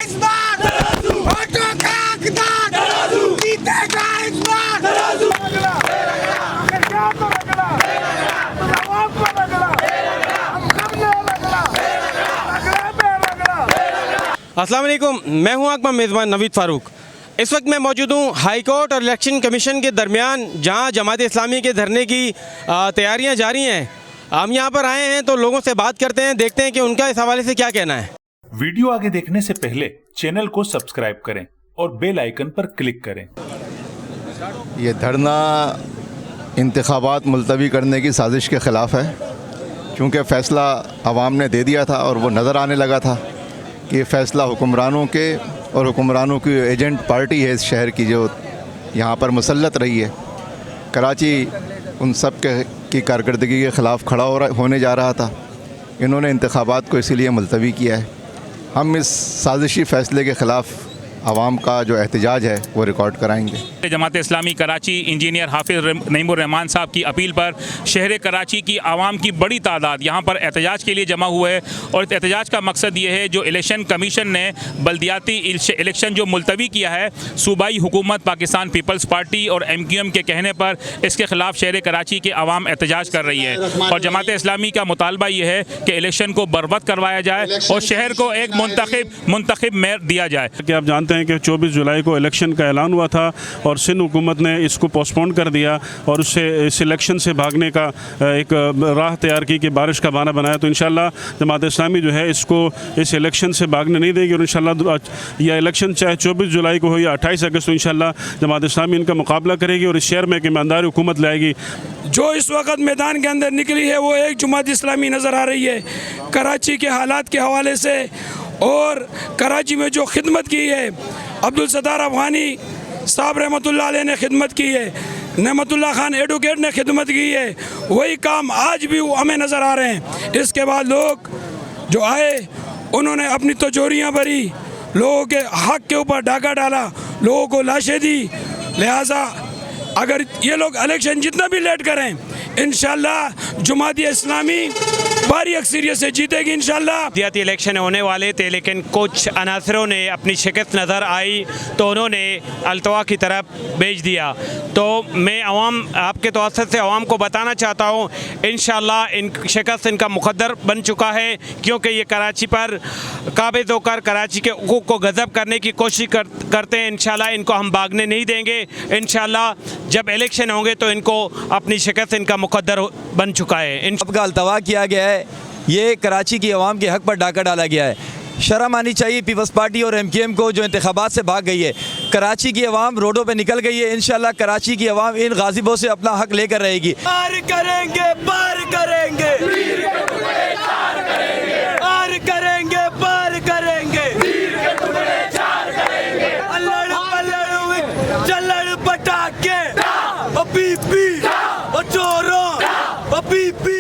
इस बार वोटों का हकदार जीतेगा इस बार। अस्सलाम वालेकुम, मैं हूं आपका मेज़बान नवीद फ़ारूक। इस वक्त मैं मौजूद हूं हाई कोर्ट और इलेक्शन कमीशन के दरमियान, जहां जमात इस्लामी के धरने की तैयारियां जारी हैं। हम यहां पर आए हैं तो लोगों से बात करते हैं, देखते हैं कि उनका इस हवाले से क्या कहना है। वीडियो आगे देखने से पहले चैनल को सब्सक्राइब करें और बेल आइकन पर क्लिक करें। ये धरना इंतखाबात मुलतवी करने की साजिश के ख़िलाफ़ है, क्योंकि फ़ैसला आवाम ने दे दिया था और वो नज़र आने लगा था कि ये फ़ैसला हुक्मरानों के और हुक्मरानों की एजेंट पार्टी है इस शहर की, जो यहाँ पर मुसल्लत रही है। कराची उन सब की कारकर्दगी के ख़िलाफ़ खड़ा होने जा रहा था। इन्होंने इंतखाबात को इसीलिए मुलतवी किया है। हम इस साजिशी फ़ैसले के ख़िलाफ़ आवाम का जो एहतजाज है वो रिकॉर्ड कराएंगे। जमात इस्लामी कराची इंजीनियर हाफिज़ नईमुर रहमान साहब की अपील पर शहर कराची की आवाम की बड़ी तादाद यहाँ पर एहतजाज के लिए जमा हुए है और इस एहतजाज का मकसद ये है, जो इलेक्शन कमीशन ने बल्दियाती इलेक्शन जो मुलतवी किया है, सूबाई हुकूमत पाकिस्तान पीपल्स पार्टी और MQM के कहने पर इसके ख़िलाफ़ शहर कराची की आवाम एहतजाज कर रही है और जमात इस्लामी का मुतालबा ये है कि इलेक्शन को बरवक्त करवाया जाए और शहर को एक मुंतखब मेयर दिया जाए। कि आप जानते हैं कि 24 जुलाई को इलेक्शन का ऐलान हुआ था और सिंध हुकूमत ने इसको पोस्टपोन कर दिया और उससे इस इलेक्शन से भागने का एक राह तैयार की कि बारिश का बहाना बनाया। तो इंशाल्लाह जमात इस्लामी जो है इसको इस इलेक्शन से भागने नहीं देगी और इंशाल्लाह यह इलेक्शन चाहे 24 जुलाई को हो या 28 अगस्त को, इंशाल्लाह जमात इस्लामी इनका मुकाबला करेगी और इस शहर में एक ईमानदार हुकूमत लाएगी। जो इस वक्त मैदान के अंदर निकली है वो एक जमात इस्लामी नज़र आ रही है। कराची के हालात के हवाले से और कराची में जो खिदमत की है अब्दुल सत्तार अफगानी साहब रहमतुल्लाह अलैह ने खिदमत की है, नेमतुल्लाह खान एडवोकेट ने खिदमत की है, वही काम आज भी हमें नज़र आ रहे हैं। इसके बाद लोग जो आए उन्होंने अपनी तजोरियाँ भरी, लोगों के हक के ऊपर डाका डाला, लोगों को लाशें दी। लिहाजा अगर ये लोग इलेक्शन जितना भी लेट करें, इंशाल्लाह जमात इस्लामी भारी अक्सरियत से जीतेगी इंशाल्लाह। बल्दियाती इलेक्शन होने वाले थे, लेकिन कुछ अनासरों ने अपनी शिकस्त नज़र आई तो उन्होंने अल्तवा की तरफ भेज दिया। तो मैं आवाम आपके तवस्सुत से आवाम को बताना चाहता हूँ, इंशाल्लाह इन शिकस्त इनका मुक़द्दर बन चुका है, क्योंकि ये कराची पर काबिज़ होकर कराची के हुकूक़ को गज़ब करने की कोशिश करते हैं। इंशाल्लाह इनको हम भागने नहीं देंगे। इंशाल्लाह जब इलेक्शन होंगे तो इनको अपनी शिकस्त इनका मुक़द्दर बन चुका है। का अल्तवा किया गया है, ये कराची की आवाम के हक़ पर डाका डाला गया है। शर्म आनी चाहिए पीपल्स पार्टी और MQM को, जो इंतखाबात से भाग गई है। कराची की आवाम रोडों पे निकल गई है। इंशाल्लाह कराची की आवाम इन गाजिबों से अपना हक लेकर रहेगी। पार करेंगे, पार करेंगे, पार करेंगे, पार करेंगे, अल्लड़ पल्लड़ चल्लड़ पटाके, बीपी चोरों, बीपी